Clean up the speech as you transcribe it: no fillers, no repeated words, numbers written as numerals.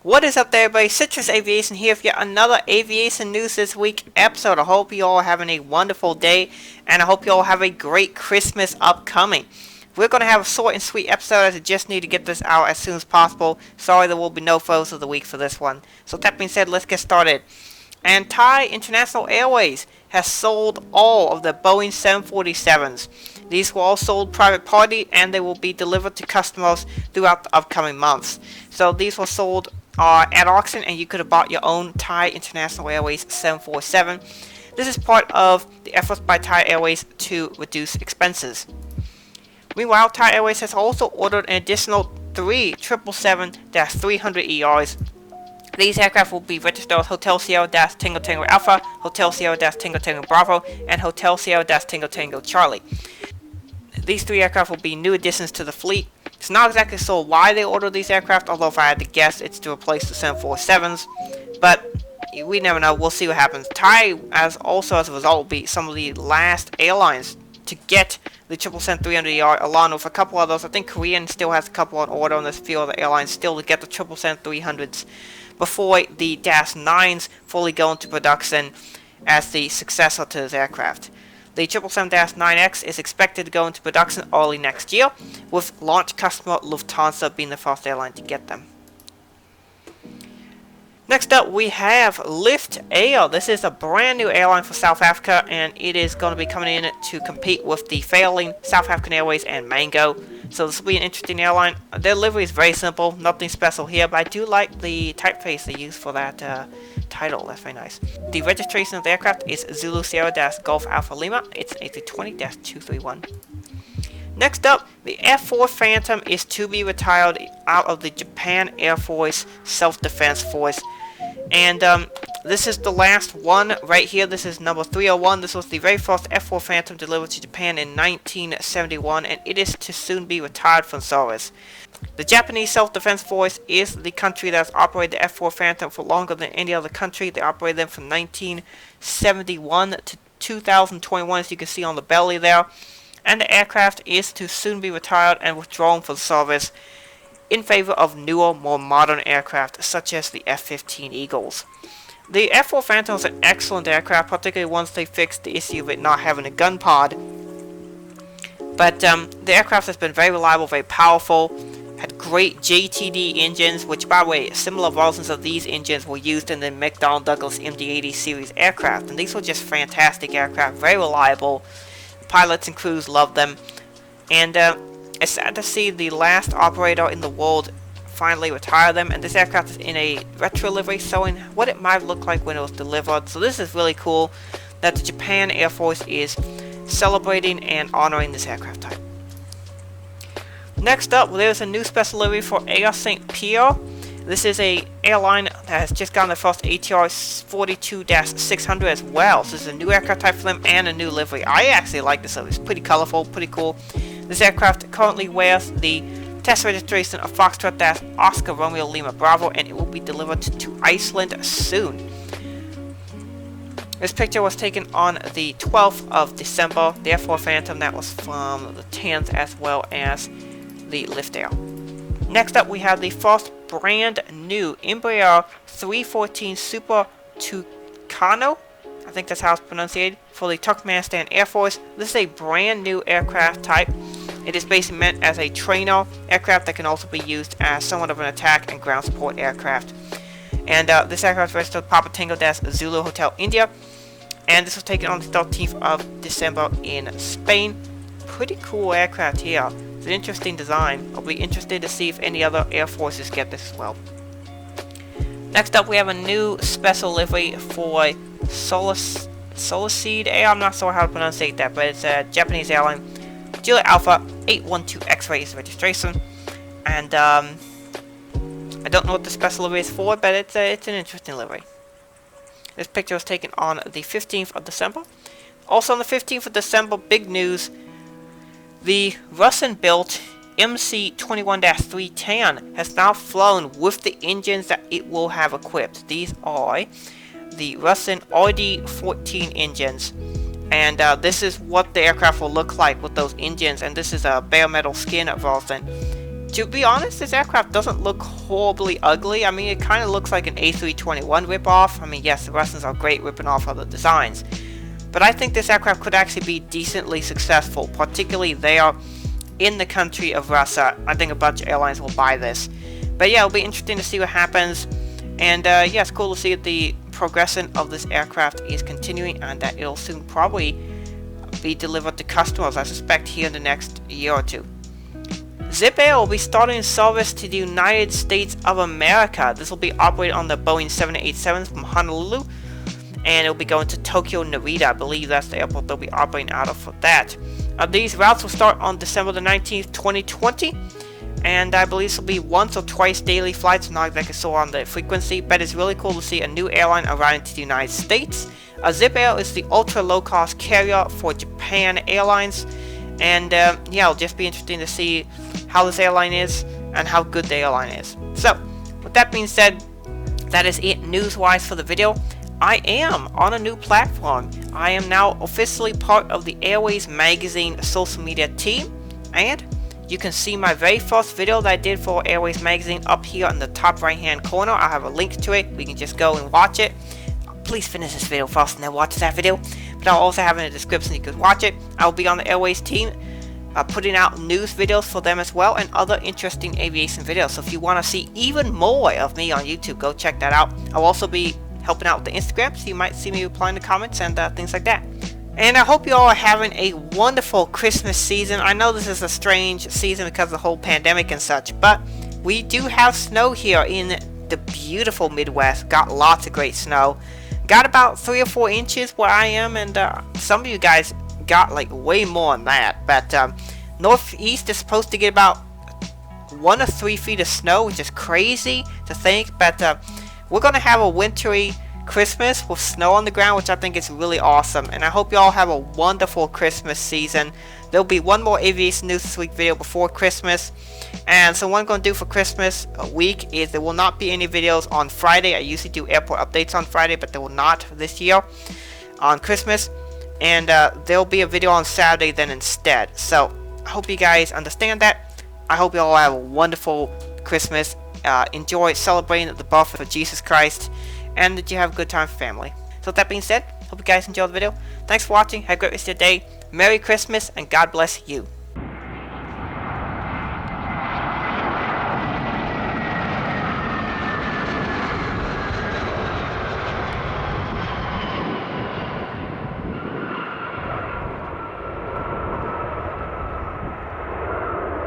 What is up there, everybody? Citrus Aviation here for yet another aviation news this week episode. I hope you all are having a wonderful day, and I hope you all have a great Christmas upcoming. We're going to have a short and sweet episode as I just need to get this out as soon as possible. Sorry there will be no photos of the week for this one. So that being said, let's get started. And Thai International Airways has sold all of the Boeing 747s. These were all sold private party, and they will be delivered to customers throughout the upcoming months. So these were sold at auction, and you could have bought your own Thai International Airways 747. This is part of the efforts by Thai Airways to reduce expenses. Meanwhile, Thai Airways has also ordered an additional 3 777-300ERs. These aircraft will be registered as Hotel Sierra-Tango Tango Alpha, Hotel Sierra-Tango Tango Bravo, and Hotel Sierra-Tango Tango Charlie. These 3 aircraft will be new additions to the fleet. It's not exactly sure why they ordered these aircraft, although if I had to guess, it's to replace the 747s. But we never know. We'll see what happens. Thai, as a result, will be some of the last airlines to get the 777-300ER, along with a couple others. I think Korean still has a couple on order, and there's a few other airlines still to get the 777-300s before the Dash 9s fully go into production as the successor to this aircraft. The 777-9X is expected to go into production early next year, with launch customer Lufthansa being the first airline to get them. Next up, we have Lift Air. This is a brand new airline for South Africa, and it is going to be coming in to compete with the failing South African Airways and Mango. So this will be an interesting airline. Their livery is very simple, nothing special here, but I do like the typeface they use for that title. That's very nice. The registration of the aircraft is Zulu Sierra-Golf Alpha Lima. It's an A320-231. Next up, the F-4 Phantom is to be retired out of the Japan Air Force Self-Defense Force. And this is the last one right here. This is number 301. This was the very first F-4 Phantom delivered to Japan in 1971, and it is to soon be retired from service. The Japanese Self-Defense Force is the country that has operated the F-4 Phantom for longer than any other country. They operated them from 1971 to 2021, as you can see on the belly there. And the aircraft is to soon be retired and withdrawn from service in favor of newer, more modern aircraft such as the F-15 Eagles. The F-4 Phantom is an excellent aircraft, particularly once they fixed the issue of it not having a gun pod. But the aircraft has been very reliable, very powerful, had great JTD engines, which, by the way, similar versions of these engines were used in the McDonnell Douglas MD-80 series aircraft, and these were just fantastic aircraft, very reliable. Pilots and crews loved them, and it's sad to see the last operator in the world finally retire them, and this aircraft is in a retro livery showing what it might look like when it was delivered. So this is really cool that the Japan Air Force is celebrating and honoring this aircraft type. Next up, there's a new special livery for Air St. Pierre. This is a airline that has just gotten the first ATR 42-600 as well. So this is a new aircraft type for them and a new livery. I actually like this livery. It's pretty colorful, pretty cool. This aircraft currently wears the test registration of Foxtrot-Oscar Romeo Lima Bravo, and it will be delivered to Iceland soon. This picture was taken on the 12th of December. The F-4 Phantom, that was from the 10th, as well as the Lift Air. Next up, we have the first brand new Embraer 314 Super Tucano. I think that's how it's pronounced, for the Turkmenistan Air Force. This is a brand new aircraft type. It is basically meant as a trainer aircraft that can also be used as somewhat of an attack and ground support aircraft. And this aircraft is registered Papa Tango Zulu Hotel India. And this was taken on the 13th of December in Spain. Pretty cool aircraft here. It's an interesting design. I'll be interested to see if any other air forces get this as well. Next up, we have a new special livery for Solicide Air. I'm not sure how to pronounce that, but it's a Japanese airline. Juliet Alpha 812 X-ray is the registration, and I don't know what the special livery is for, but it's an interesting livery. This picture was taken on the 15th of December. Also on the 15th of December, big news. The Russian-built MC-21-310 has now flown with the engines that it will have equipped. These are the Russian RD-14 engines, and this is what the aircraft will look like with those engines, and this is a bare metal skin version. To be honest, this aircraft doesn't look horribly ugly. I mean, it kind of looks like an A321 ripoff. I mean, yes, the Russians are great ripping off other designs, but I think this aircraft could actually be decently successful, particularly there in the country of Russia. I think a bunch of airlines will buy this. But yeah, it'll be interesting to see what happens. And yeah, it's cool to see that the progression of this aircraft is continuing and that it'll soon probably be delivered to customers, I suspect, here in the next year or two. ZipAir will be starting service to the United States of America. This will be operated on the Boeing 787s from Honolulu, and it'll be going to Tokyo Narita. I believe that's the airport they'll be operating out of for that. These routes will start on December the 19th, 2020, and I believe this will be once or twice daily flights, not exactly so on the frequency, but it's really cool to see a new airline arriving to the United States. ZipAir is the ultra low-cost carrier for Japan Airlines, and yeah, it'll just be interesting to see how this airline is and how good the airline is. So, with that being said, that is it news-wise for the video. I am on a new platform. I am now officially part of the Airways magazine social media team, and you can see my very first video that I did for Airways magazine up here in the top right hand corner. I have a link to it. We can just go and watch it. Please finish this video first and then watch that video, but I'll also have in the description you can watch it. I'll be on the Airways team putting out news videos for them as well, and other interesting aviation videos. So if you want to see even more of me on YouTube, go check that out. I'll also be helping out with the Instagram, so you might see me replying to comments and things like that. And I hope you all are having a wonderful Christmas season. I know this is a strange season because of the whole pandemic and such, but we do have snow here in the beautiful Midwest. Got lots of great snow. Got about 3 or 4 inches where I am, and some of you guys got like way more than that. But Northeast is supposed to get about 1 or 3 feet of snow, which is crazy to think. But we're gonna have a wintry Christmas with snow on the ground, which I think is really awesome. And I hope you all have a wonderful Christmas season. There'll be one more aviation news this week video before Christmas. And so what I'm going to do for Christmas week is there will not be any videos on Friday. I usually do airport updates on Friday, but there will not this year on Christmas. And there'll be a video on Saturday then instead. So I hope you guys understand that. I hope you all have a wonderful Christmas. Enjoy celebrating the birth of Jesus Christ, and that you have a good time with family. So with that being said, hope you guys enjoyed the video. Thanks for watching. Have a great rest of your day. Merry Christmas, and God bless you.